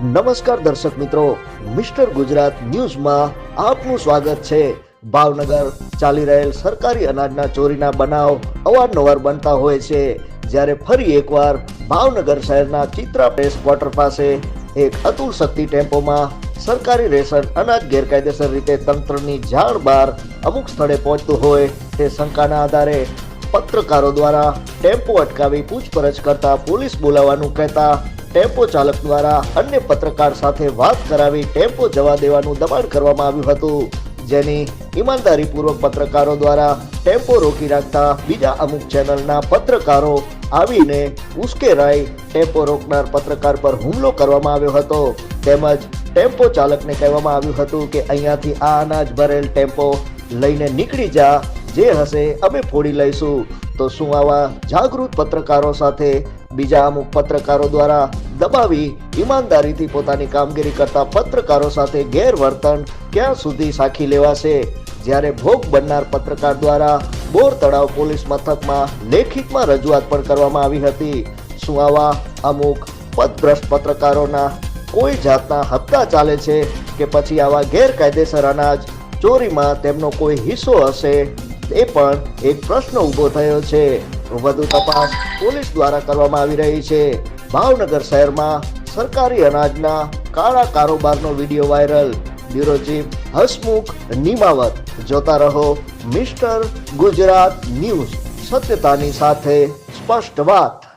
નમસ્કાર દર્શક મિત્રો, મિસ્ટર ગુજરાત ન્યૂઝમાં આપનું સ્વાગત છે। ભાવનગર ચાલી રહેલ સરકારી અનાજના ચોરીના બનાવ અવારનવાર બનતા હોય છે, જ્યારે ફરી એકવાર ભાવનગર શહેરના ચિત્રા પ્રેસ ક્વાર્ટર પાસે એક અતુલ શક્તિ ટેમ્પોમાં સરકારી રેશન અનાજ ગેરકાયદેસર રીતે તંત્રની જાણ બહાર અમુક સ્થળે પહોંચતું હોય તે શંકાના આધારે પત્રકારો દ્વારા ટેમ્પો અટકાવી પૂછપરછ કરતા પોલીસ બોલાવવાનું કહેતા ટેમ્પો ચાલક દ્વારા અન્ય પત્રકાર સાથે વાત કરાવી ટેમ્પો જવા દેવાનું દબાણ કરવામાં આવ્યું હતું, જેની ઈમાનદારીપૂર્વક પત્રકારો દ્વારા ટેમ્પો રોકી રાખતા બીજા અમુક ચેનલના પત્રકારો આવીને ઉશ્કેરાઈ ટેમ્પો રોકનાર પત્રકાર પર હુમલો કરવામાં આવ્યો હતો। તેમજ ટેમ્પો ચાલકને કહેવામાં આવ્યું હતું કે અહીંયાથી આ અનાજ ભરેલ ટેમ્પો લઈને નીકળી જા, જે હશે અમે ફોડી લઈશું। તો શું આવા જાગૃત પત્રકારો સાથે બીજા અમુક પત્રકારો દ્વારા દબાવી ઈમાનદારીથી પોતાની કામગીરી કરતા પત્રકારો સાથે ગેરવર્તન ક્યાં સુધી સાખી લેવાશે? જ્યારે ભોગ બનનાર પત્રકાર દ્વારા બોર તળાવ પોલીસ મથકમાં લેખિતમાં રજૂઆત પણ કરવામાં આવી હતી। શું આવા અમુક પદભ્રષ્ટ પત્રકારોના કોઈ જાતના હપ્તા ચાલે છે કે પછી આવા ગેરકાયદેસર અનાજ ચોરીમાં તેમનો કોઈ હિસ્સો હશે? એ પણ એક પ્રશ્ન ઊભો થયો છે। વધુ તપાસ પોલીસ દ્વારા કરવામાં આવી રહી છે। ભાવનગર શહેરમાં સરકારી અનાજના કાળા કારોબારનો video viral. Bureau chief Hasmukh Nimavat. જોતા રહો મિસ્ટર ગુજરાત ન્યૂઝ, સત્યતાની સાથે સ્પષ્ટ વાત।